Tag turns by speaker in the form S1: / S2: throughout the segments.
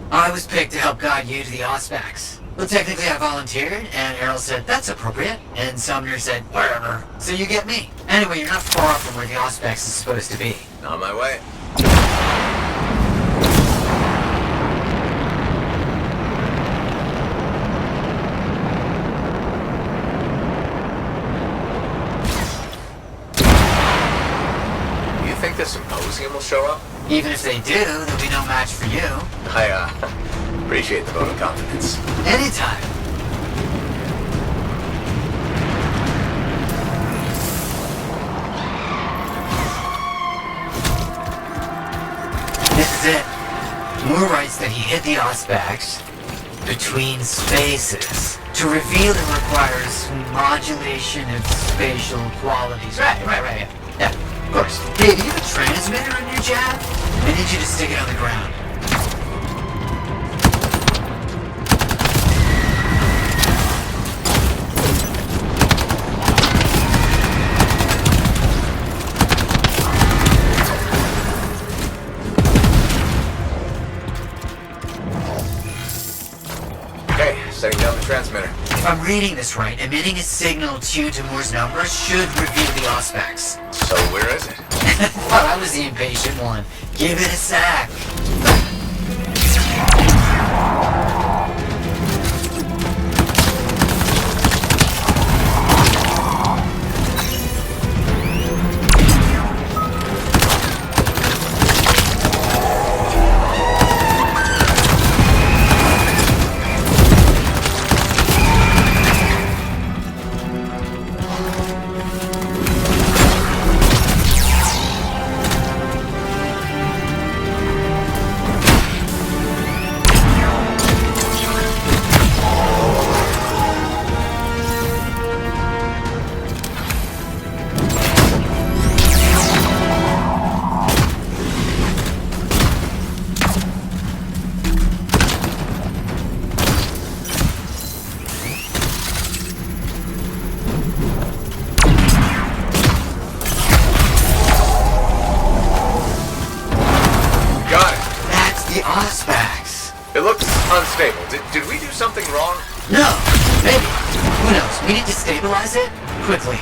S1: I was picked to help guide you to the Auspex. Well, technically I volunteered, and Errol said, that's appropriate, and Sumner said, whatever. So you get me. Anyway, you're not far from where the Auspex is supposed to be.
S2: On my way. You think the symposium will show up?
S1: Even if they do, there'll be no match for you.
S2: I, appreciate the vote of confidence.
S1: Anytime. This is it. Moore writes that he hit the Auspex between spaces. To reveal it requires modulation of spatial qualities. Right. Yeah, of course. Hey, do you have a transmitter in your jab? I need you to stick it on the ground.
S2: Setting down the transmitter.
S1: If I'm reading this right, emitting a signal tuned to Moore's numbers should reveal the Auspex.
S2: So where is it?
S1: Thought I was the impatient one. Give it a sec.
S2: Unstable. Did we do something wrong?
S1: No, maybe. Who knows? We need to stabilize it quickly.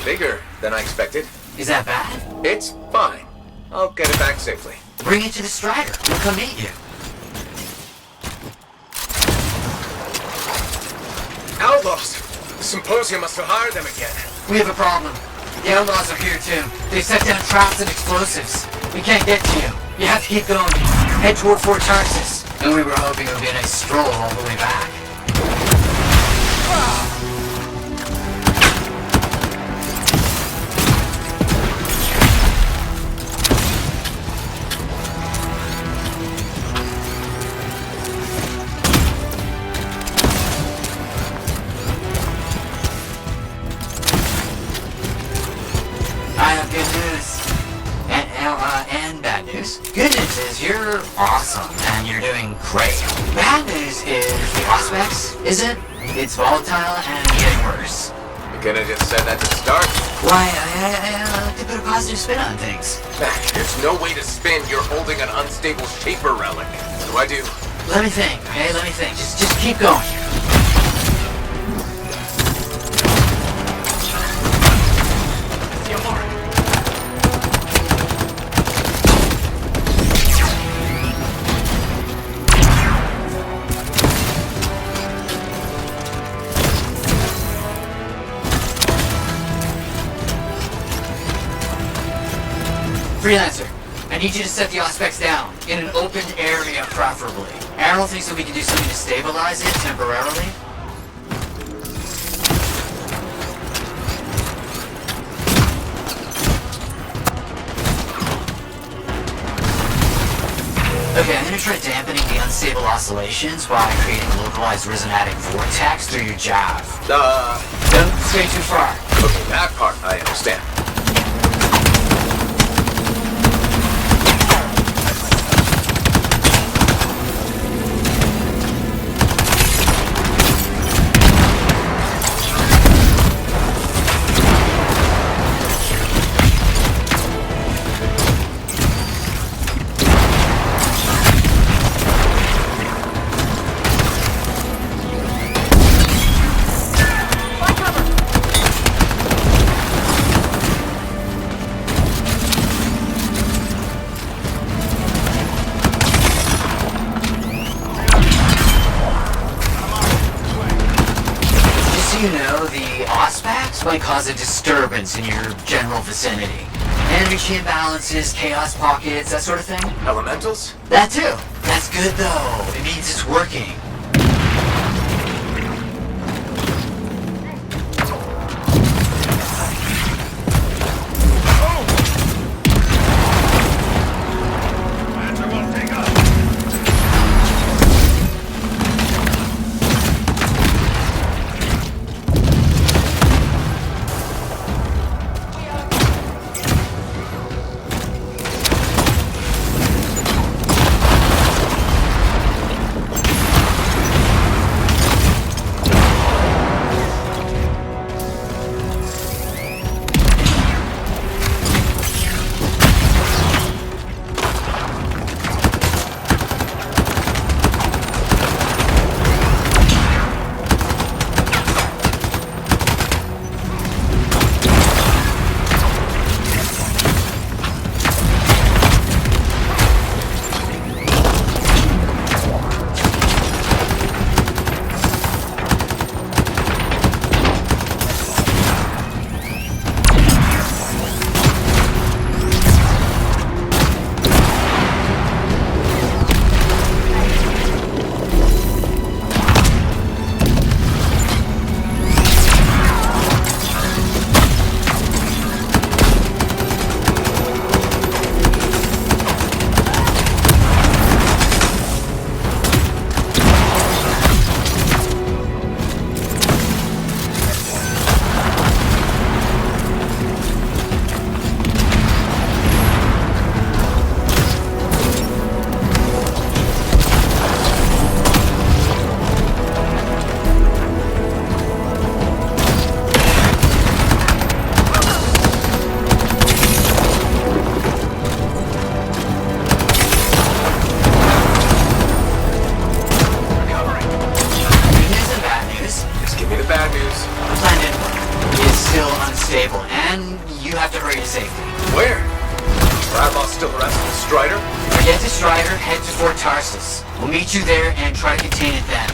S2: Bigger than I expected.
S1: Is that bad?
S2: It's fine. I'll get it back safely.
S1: Bring it to the Strider. We'll come meet you.
S2: Outlaws! The Symposium must have hired them again.
S1: We have a problem. The outlaws are here too. They've set down traps and explosives. We can't get to you. You have to keep going. Head toward Fort Tarsus. And we were hoping it would be a nice stroll all the way back. I have good news. And bad news. Good news is you're awesome and you're doing great. Bad news is the prospects, is it? It's volatile and getting worse.
S2: You could've just said that to start.
S1: Why, I like to put a positive spin on things.
S2: Mac, there's no way to spin. You're holding an unstable shaper relic. What do I do?
S1: Let me think, okay? Let me think. Just keep going. Freelancer, I need you to set the Auspex down, in an open area preferably. Errol thinks that we can do something to stabilize it temporarily. Okay, I'm gonna try dampening the unstable oscillations while creating a localized resonatic vortex through your jav. Don't stray too far.
S2: Okay, that part I understand. You know, the Auspex might cause a disturbance in your general vicinity. Energy imbalances, chaos pockets, that sort of thing. Elementals?
S1: That too. That's good though. It means it's working.
S2: stable, and you have to hurry to safety.
S3: Where? Radloff's still harassing the Strider?
S2: Forget the Strider, head to Fort Tarsus. We'll meet you there and try to contain it then.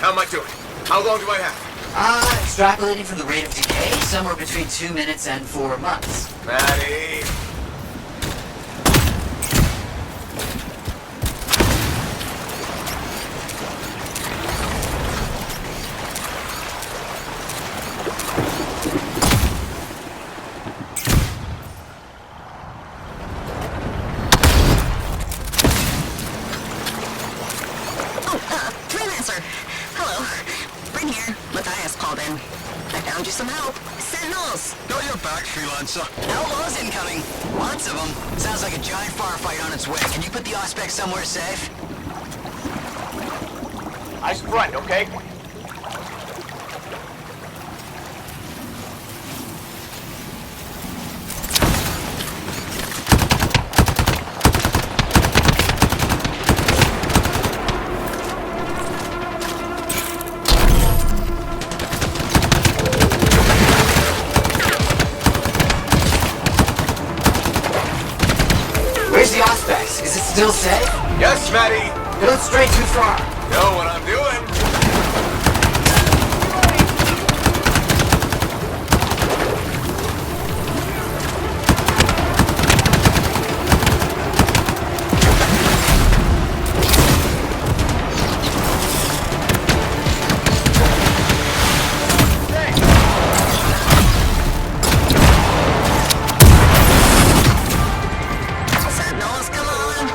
S3: How am I doing? How long do I have?
S2: Extrapolating from the rate of decay, somewhere between 2 minutes and 4 months.
S3: Maddie!
S4: Freelancer! Hello. Bring here. Matthias called in. I found you some help. Sentinels!
S5: Got your back, Freelancer.
S4: Outlaws incoming!
S5: Lots of them. Sounds like a giant firefight on its way. Can you put the Auspex somewhere safe?
S3: Ice front, okay?
S2: Where's the Auspex? Is it still safe?
S3: Yes, Maddie!
S2: Don't stray too far.
S3: Know what I'm doing?
S4: Sentinels, come on!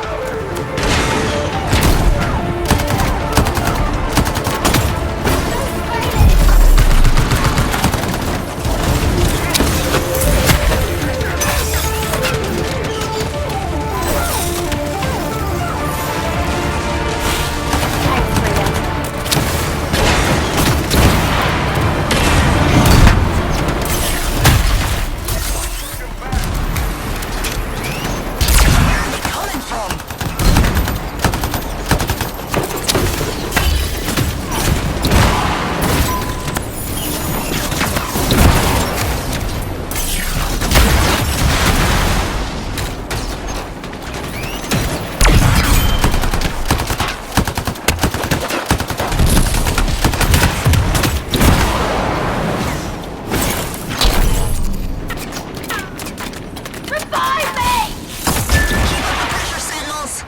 S4: Where are they coming from?
S6: Revive me!
S4: Keep up the pressure, Sentinels!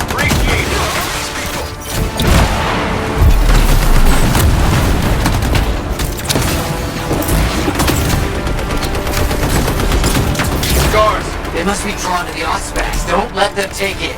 S3: Appreciate these people! Scars!
S2: They must be drawn to the Auspex. Don't let them take it.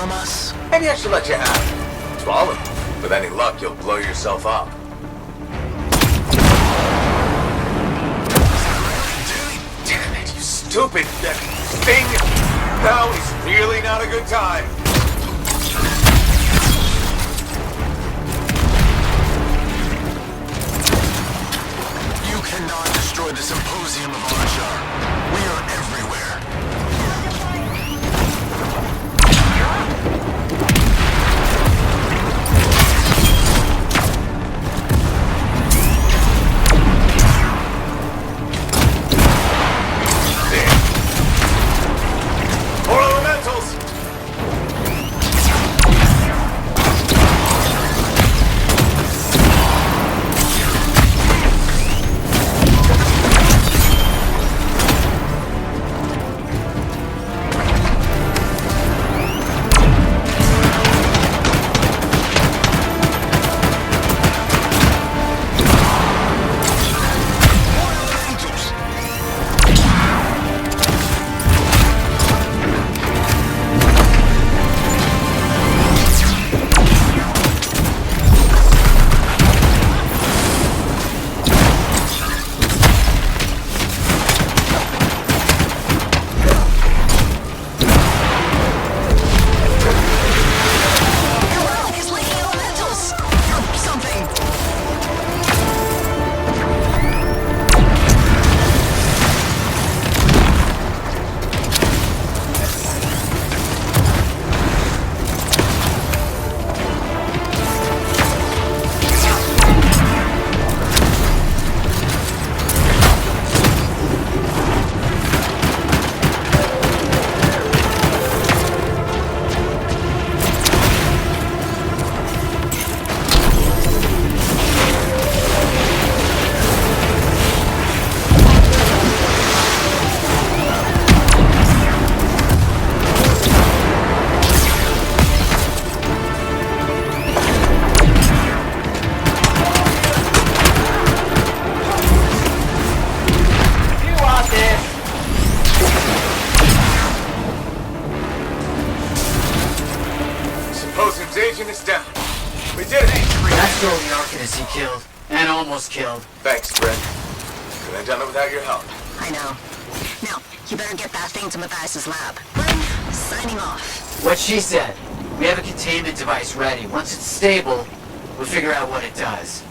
S5: from us?
S3: Maybe I should let you have it. Swallow. With any luck, you'll blow yourself up. Damn it, you stupid thing! Now is really not a good time.
S5: You cannot destroy the Symposium of Arshar. We are everywhere.
S3: More elementals!
S4: He's leaking elementals! Something!
S2: You want this?
S3: Symposium's agent is down. We did it!
S2: That's still the Arcanist he killed. And almost killed.
S3: Thanks, Brent. Couldn't have done it without your help.
S4: I know. Now, you better get that thing to Matthias's lab. Glenn, signing off.
S2: What she said. We have a containment device ready. Once it's stable, we'll figure out what it does.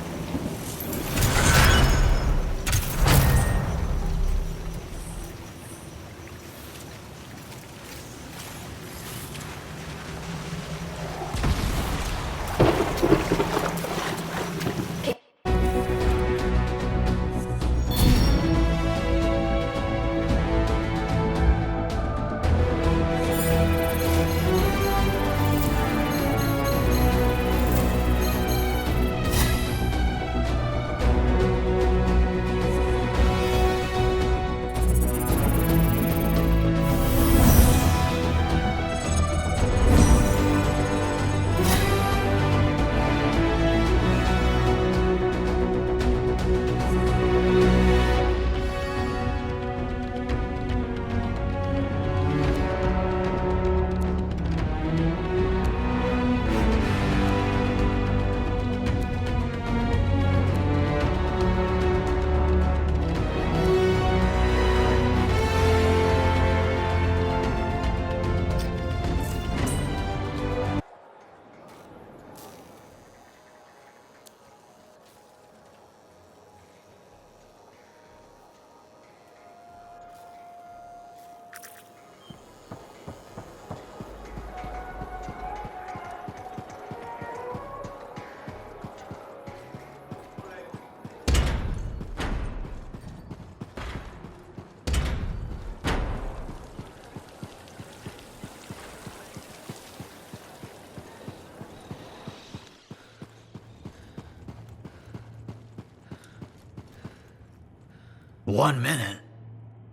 S6: One minute?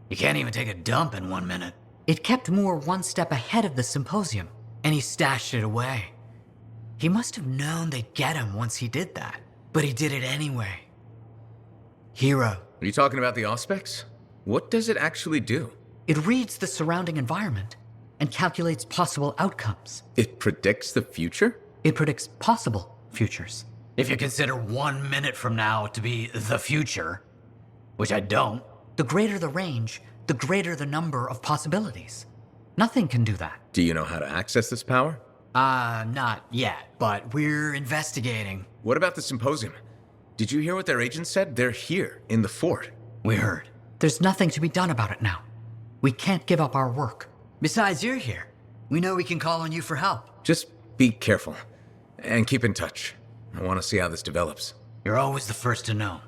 S6: You can't even take a dump in 1 minute. It kept Moore one step ahead of the Symposium, and he stashed it away. He must have known they'd get him once he did that, but he did it anyway. Hero.
S7: Are you talking about the Auspex? What does it actually do?
S6: It reads the surrounding environment. and calculates possible outcomes.
S7: It predicts the future?
S6: It predicts possible futures. If you consider 1 minute from now to be the future, which I don't, the greater the range, the greater the number of possibilities. Nothing can do that.
S7: Do you know how to access this power?
S6: Not yet, but we're investigating.
S7: What about the symposium? Did you hear what their agent said? They're here, in the fort.
S6: We heard. There's nothing to be done about it now. We can't give up our work. Besides, you're here. We know we can call on you for help.
S7: Just be careful. And keep in touch. I want to see how this develops.
S6: You're always the first to know.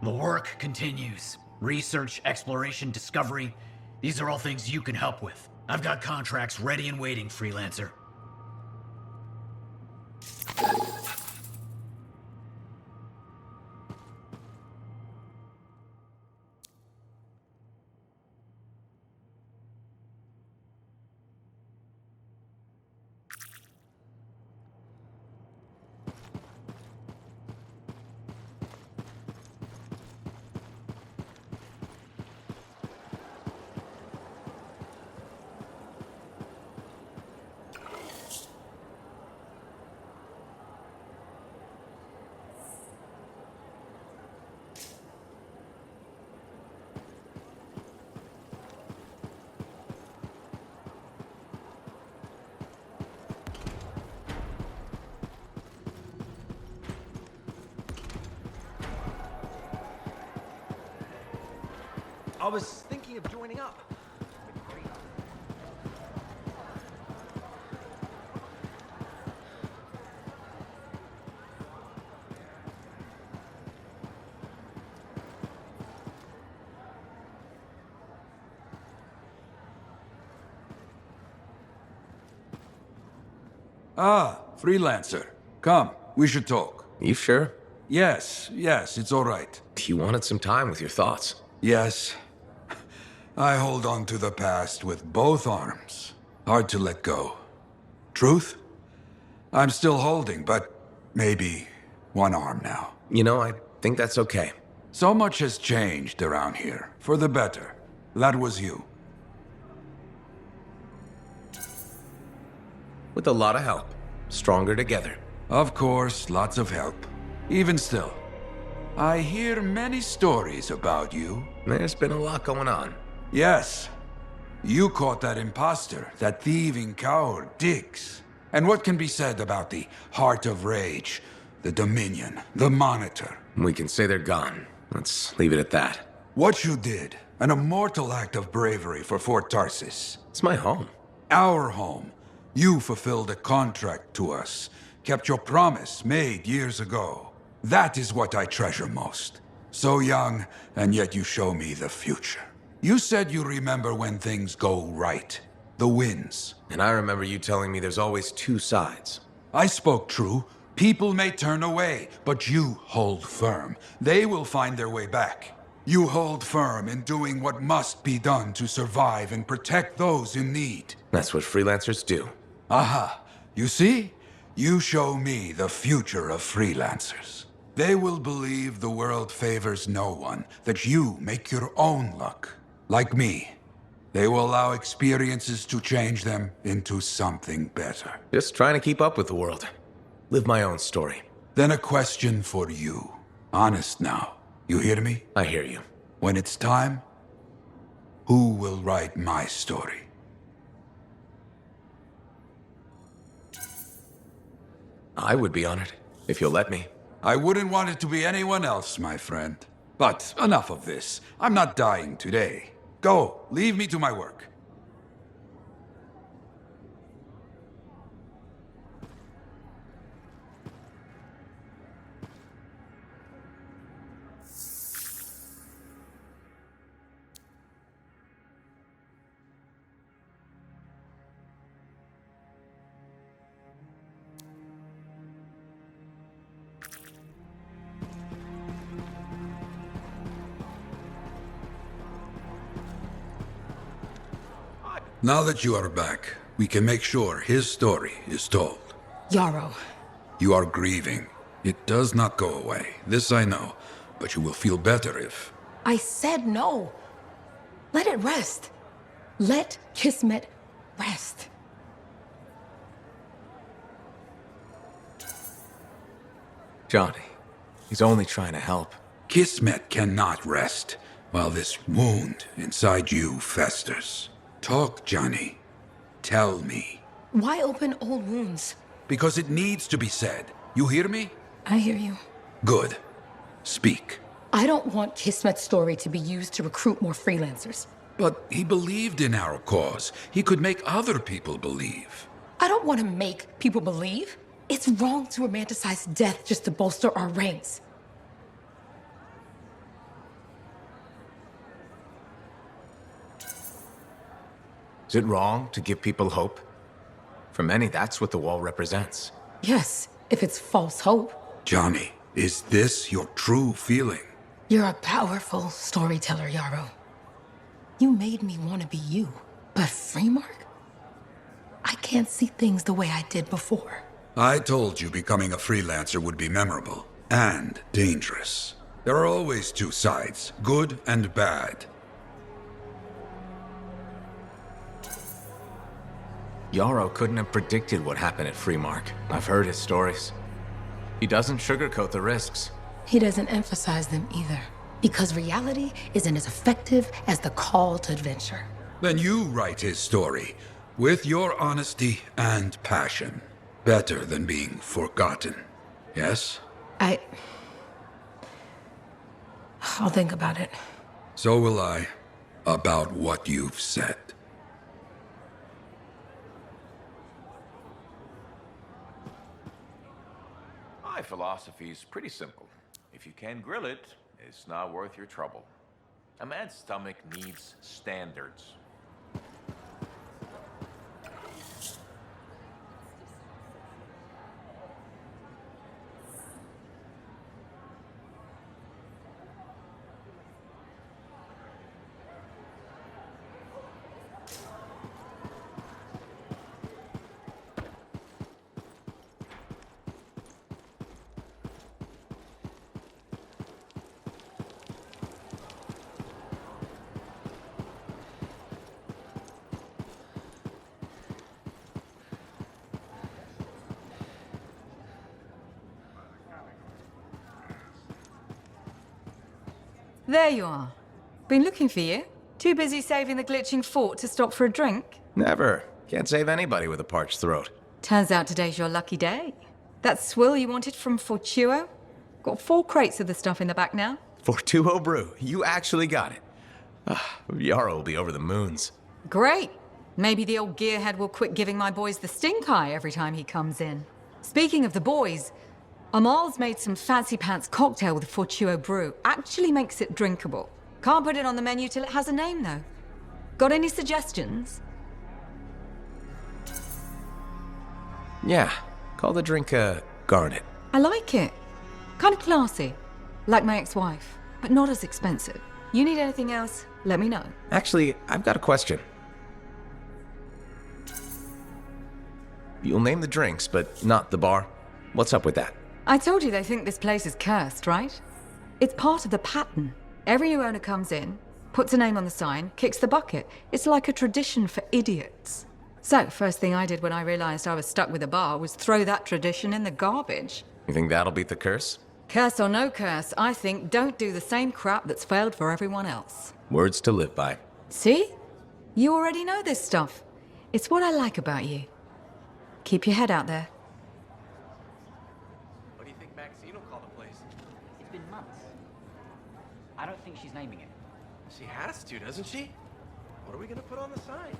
S6: The work continues. Research, exploration, discovery. These are all things you can help with. I've got contracts ready and waiting, freelancer.
S8: I was thinking of joining up.
S9: Ah, freelancer. Come, we should talk.
S7: You sure?
S9: Yes, it's all right.
S7: You wanted some time with your thoughts.
S9: Yes. I hold on to the past with both arms. Hard to let go. Truth? I'm still holding, but maybe one arm now.
S7: You know, I think that's okay.
S9: So much has changed around here, for the better. That was you.
S7: With a lot of help. Stronger together.
S9: Of course, lots of help. Even still, I hear many stories about you.
S7: There's been a lot going on.
S9: Yes. You caught that imposter, that thieving coward, Diggs. And what can be said about the Heart of Rage, the Dominion, the Monitor?
S7: We can say they're gone. Let's leave it at that.
S9: What you did, an immortal act of bravery for Fort Tarsis.
S7: It's my home.
S9: Our home. You fulfilled a contract to us, kept your promise made years ago. That is what I treasure most. So young, and yet you show me the future. You said you remember when things go right. The wins.
S7: And I remember you telling me there's always two sides.
S9: I spoke true. People may turn away, but you hold firm. They will find their way back. You hold firm in doing what must be done to survive and protect those in need.
S7: That's what freelancers do.
S9: Aha. You see? You show me the future of freelancers. They will believe the world favors no one, that you make your own luck. Like me. They will allow experiences to change them into something better.
S7: Just trying to keep up with the world. Live my own story.
S9: Then a question for you. Honest now. You hear me?
S7: I hear you.
S9: When it's time, who will write my story?
S7: I would be honored, if you'll let me.
S9: I wouldn't want it to be anyone else, my friend. But enough of this. I'm not dying today. Go, leave me to my work. Now that you are back, we can make sure his story is told.
S4: Yarrow.
S9: You are grieving. It does not go away. This I know. But you will feel better if...
S4: I said no. Let it rest. Let Kismet rest.
S7: Johnny, he's only trying to help.
S9: Kismet cannot rest while this wound inside you festers. Talk, Johnny. Tell me.
S4: Why open old wounds?
S9: Because it needs to be said. You hear me?
S4: I hear you.
S9: Good. Speak.
S4: I don't want Kismet's story to be used to recruit more freelancers.
S9: But he believed in our cause. He could make other people believe.
S4: I don't want to make people believe. It's wrong to romanticize death just to bolster our ranks.
S7: Is it wrong to give people hope? For many, that's what the wall represents.
S4: Yes, if it's false hope.
S9: Johnny, is this your true feeling?
S4: You're a powerful storyteller, Yarrow. You made me want to be you. But Freemark? I can't see things the way I did before.
S9: I told you becoming a freelancer would be memorable and dangerous. There are always two sides, good and bad.
S7: Yarrow couldn't have predicted what happened at Freemark. I've heard his stories. He doesn't sugarcoat the risks.
S4: He doesn't emphasize them either. Because reality isn't as effective as the call to adventure.
S9: Then you write his story with your honesty and passion. Better than being forgotten. Yes?
S4: I'll think about it.
S9: So will I. About what you've said.
S3: My philosophy is pretty simple. If you can't grill it, it's not worth your trouble. A man's stomach needs standards.
S10: There you are. Been looking for you. Too busy saving the glitching fort to stop for a drink?
S7: Never. Can't save anybody with a parched throat.
S10: Turns out today's your lucky day. That swill you wanted from Fortuo? Got 4 crates of the stuff in the back now.
S7: Fortuo brew. You actually got it. Yarrow will be over the moons.
S10: Great. Maybe the old gearhead will quit giving my boys the stink eye every time he comes in. Speaking of the boys, Amal's made some fancy pants cocktail with Fortuo brew. Actually makes it drinkable. Can't put it on the menu till it has a name, though. Got any suggestions?
S7: Yeah. Call the drink, Garnet.
S10: I like it. Kind of classy. Like my ex-wife. But not as expensive. You need anything else, let me know.
S7: Actually, I've got a question. You'll name the drinks, but not the bar. What's up with that?
S10: I told you they think this place is cursed, right? It's part of the pattern. Every new owner comes in, puts a name on the sign, kicks the bucket. It's like a tradition for idiots. So, first thing I did when I realized I was stuck with a bar was throw that tradition in the garbage.
S7: You think that'll beat the curse?
S10: Curse or no curse, I think don't do the same crap that's failed for everyone else.
S7: Words to live by.
S10: See? You already know this stuff. It's what I like about you. Keep your head out there.
S8: What do you think Maxine will call the place? It's been months. I don't think she's naming it. She has to, doesn't she? What are we gonna put on the sign?